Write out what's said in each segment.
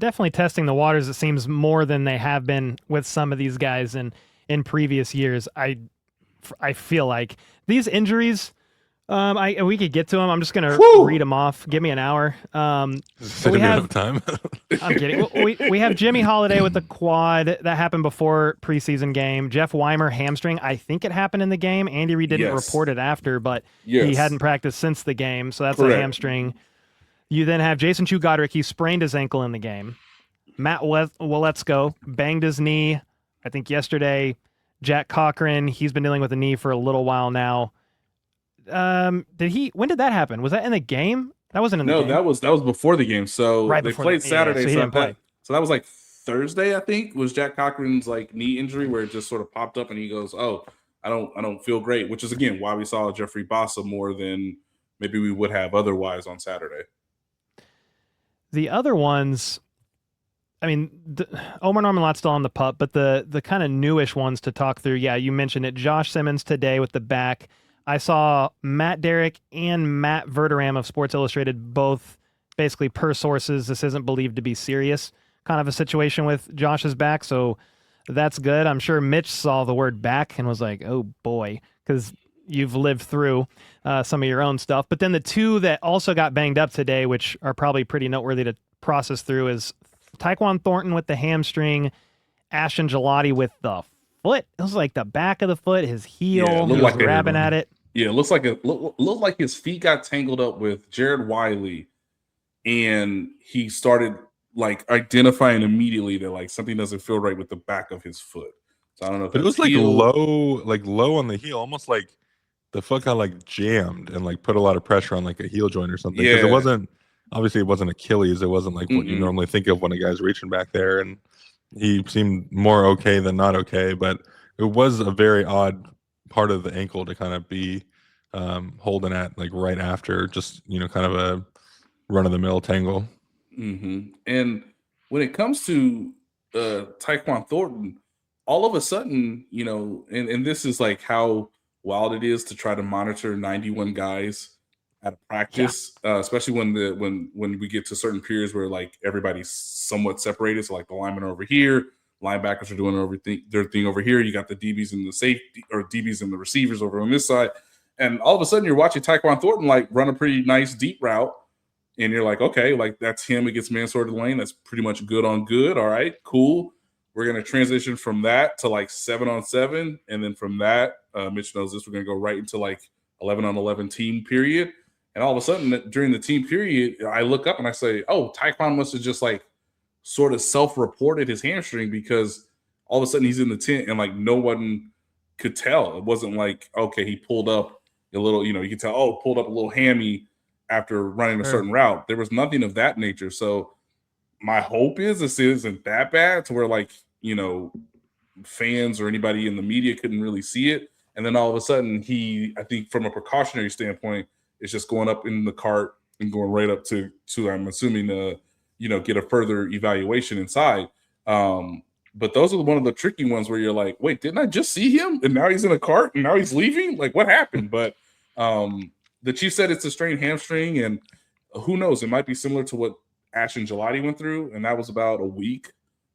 definitely testing the waters. It seems more than they have been with some of these guys in previous years. I feel like these injuries. We could get to them. I'm just gonna read Whew. them off. Give me an hour. But we Saving have. enough time. I'm kidding. We have Jimmy Holiday with the quad that happened before preseason game. Jeff Weimer hamstring. I think it happened in the game. Andy Reid didn't Yes. report it after, but he Yes. hadn't practiced since the game, so that's a Correct. hamstring. You then have Jason Chu-Godric. He sprained his ankle in the game. Matt Waletzko banged his knee, I think yesterday. Jack Cochran, he's been dealing with a knee for a little while now. When did that happen? Was that in the game? That wasn't in the game. No, that was before the game. So Right they before played the- yeah, Saturday. so he didn't play. So that was like Thursday, I think, was Jack Cochran's like knee injury where it just sort of popped up and he goes, "Oh, I don't feel great," which is again why we saw Jeffrey Bossa more than maybe we would have otherwise on Saturday. The other ones, I mean, Omar Norman-Lott's still on the pup, but the kind of newish ones to talk through, yeah, you mentioned it. Josh Simmons today with the back. I saw Matt Derrick and Matt Verderam of Sports Illustrated both basically per sources, this isn't believed to be serious kind of a situation with Josh's back, so that's good. I'm sure Mitch saw the word back and was like, oh boy, because you've lived through some of your own stuff. But then the two that also got banged up today, which are probably pretty noteworthy to process through, is Tyquan Thornton with the hamstring, Ashton Gelati with the foot. It was like the back of the foot, his heel. Yeah, it he looked was like grabbing at it. Yeah, it looks like his feet got tangled up with Jared Wiley, and he started like identifying immediately that like something doesn't feel right with the back of his foot. So I don't know if But it was that's like heel. low on the heel, almost like the foot got like jammed and like put a lot of pressure on like a heel joint or something. Because Yeah. it wasn't Achilles. It wasn't like what you Mm-mm. normally think of when a guy's reaching back there. And he seemed more okay than not okay. But it was a very odd part of the ankle to kind of be holding at like right after just kind of a run of the mill tangle. Mm-hmm. And when it comes to Tyquan Thornton, all of a sudden, and this is like how wild it is to try to monitor 91 guys at a practice, especially when we get to certain periods where like everybody's somewhat separated. So like the linemen are over here, linebackers are doing their thing over here. You got the DBs and the safety or DBs and the receivers over on this side. And all of a sudden you're watching Tyquan Thornton like run a pretty nice deep route. And you're like, okay, like that's him against man-sorted lane. That's pretty much good on good. All right, cool. We're going to transition from that to like 7-on-7. And then from that, Mitch knows this, we're going to go right into like 11-on-11 team period. And all of a sudden during the team period, I look up and I say, oh, Tyquan must have just like sort of self-reported his hamstring because all of a sudden he's in the tent and like no one could tell. It wasn't like, okay, he pulled up a little, you could tell, pulled up a little hammy after running a certain route. There was nothing of that nature. So my hope is this isn't that bad to where like, fans or anybody in the media couldn't really see it. And then all of a sudden I think from a precautionary standpoint, it's just going up in the cart and going right up to I'm assuming, get a further evaluation inside. But those are one of the tricky ones where you're like, wait, didn't I just see him? And now he's in a cart and now he's leaving? Like what happened? But, the Chiefs said it's a strained hamstring, and who knows? It might be similar to what Ashton Gelati went through, and that was about a week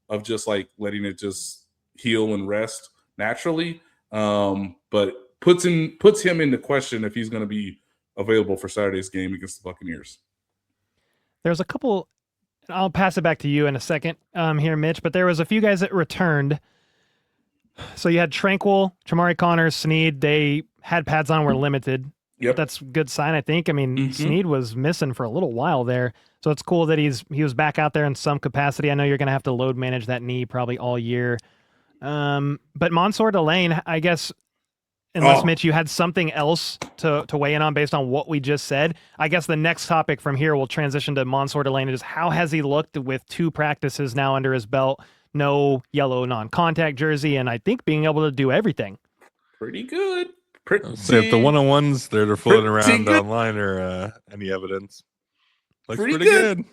of just like letting it just heal and rest naturally. But puts him into question if he's going to be available for Saturday's game against the Buccaneers. There's a couple. I'll pass it back to you in a second here, Mitch. But there was a few guys that returned. So you had Tranquil, Chamari Connors, Sneed. They had pads on, were limited. Yep. That's a good sign, I think. I mean, Sneed was missing for a little while there. So it's cool that he was back out there in some capacity. I know you're going to have to load manage that knee probably all year. But Mansour Delane, I guess, unless, Mitch, you had something else to weigh in on based on what we just said, I guess the next topic from here will transition to Mansour Delane. Is how has he looked with 2 practices now under his belt, no yellow non-contact jersey, and I think being able to do everything. Pretty good. So if the one-on-ones they're floating around good. online or any evidence, looks pretty good.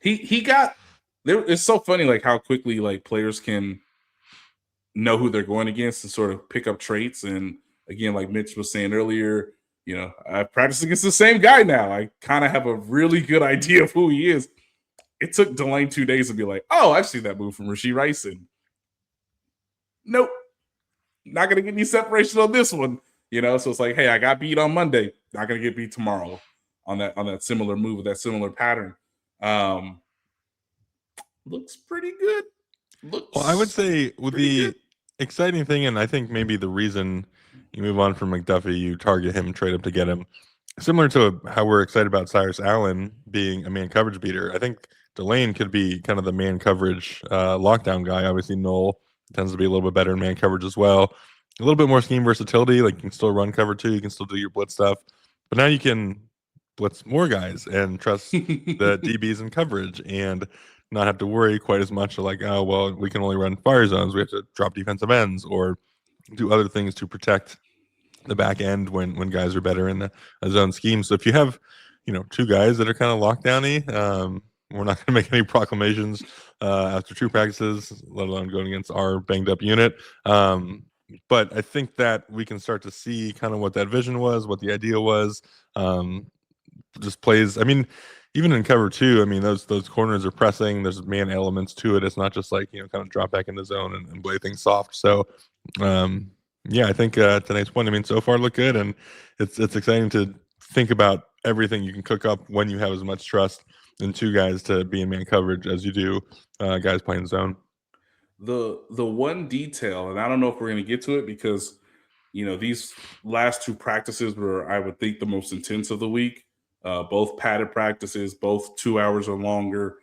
He got there. It's so funny, like how quickly like players can know who they're going against and sort of pick up traits. And again, like Mitch was saying earlier, I've practiced against the same guy now. I kind of have a really good idea of who he is. it took Delane 2 days to be like, oh, I've seen that move from Rashee Rice. And nope, not going to get any separation on this one. So it's like, hey, I got beat on Monday. Not going to get beat tomorrow on that similar move, with that similar pattern. Looks pretty good. Well, I would say with the exciting thing, and I think maybe the reason you move on from McDuffie, you target him, trade up to get him, similar to how we're excited about Cyrus Allen being a man coverage beater. I think Delane could be kind of the man coverage lockdown guy. Obviously, Noel tends to be a little bit better in man coverage as well. A little bit more scheme versatility. Like, you can still run cover 2, you can still do your blitz stuff, but now you can blitz more guys and trust the DBs in coverage and not have to worry quite as much. Like, oh, well, we can only run fire zones. We have to drop defensive ends or do other things to protect the back end when guys are better in a zone scheme. So if you have, 2 guys that are kind of lockdowny, we're not going to make any proclamations after 2 practices, let alone going against our banged up unit. But I think that we can start to see kind of what that vision was, what the idea was. Just plays. I mean, even in cover 2, I mean, those corners are pressing. There's man elements to it. It's not just like, kind of drop back in the zone and play things soft. So, yeah, I think tonight's point, I mean, so far look good, and it's exciting to think about everything you can cook up when you have as much trust in 2 guys to be in man coverage as you do guys playing zone. The one detail, and I don't know if we're going to get to it because, these last 2 practices were, I would think, the most intense of the week. Both padded practices, both 2 hours or longer.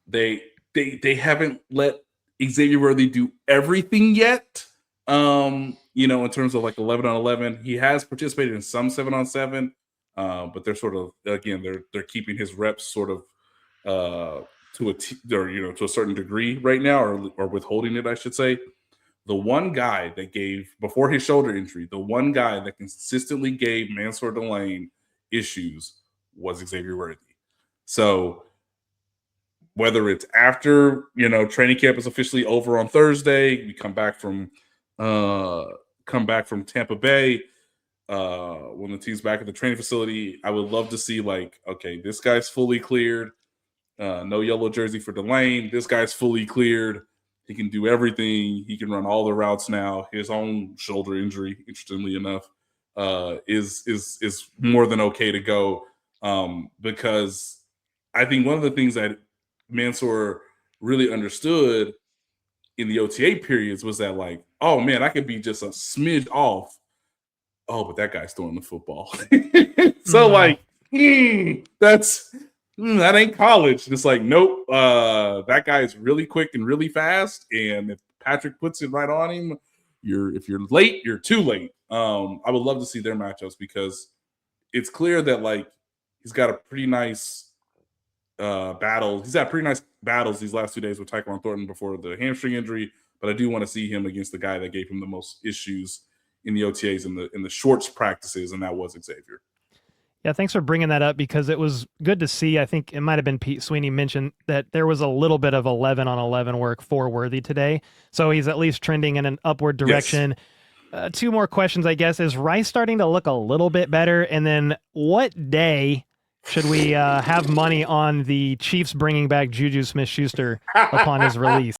They haven't let Xavier Worthy do everything yet. In terms of like 11 on 11, he has participated in some 7 on 7, but they're sort of, again, they're keeping his reps sort of to a certain degree right now, or withholding it, I should say. The one guy that gave, before his shoulder injury, the one guy that consistently gave Mansour Delane issues was Xavier Worthy. So whether it's after, training camp is officially over on Thursday, we come back from Tampa Bay, when the team's back at the training facility, I would love to see, like, okay, this guy's fully cleared. No yellow jersey for Delane. This guy's fully cleared. He can do everything. He can run all the routes now. His own shoulder injury, interestingly enough, is more than okay to go. Because I think one of the things that Mansour really understood in the OTA periods was that, like, oh man, I could be just a smidge off. Oh, but that guy's throwing the football. So like, that ain't college. It's like, nope, that guy is really quick and really fast. And if Patrick puts it right on him, if you're late, you're too late. I would love to see their matchups because it's clear that, like, he's got a pretty nice battle. He's had pretty nice battles these last 2 days with Tyquan Thornton before the hamstring injury. But I do want to see him against the guy that gave him the most issues in the OTAs in the Schwartz practices, and that was Xavier. Yeah, thanks for bringing that up because it was good to see. I think it might have been Pete Sweeney mentioned that there was a little bit of 11 on 11 work for Worthy today. So he's at least trending in an upward direction. Yes. 2 more questions, I guess. Is Rice starting to look a little bit better? And then what day should we have money on the Chiefs bringing back Juju Smith-Schuster upon his release?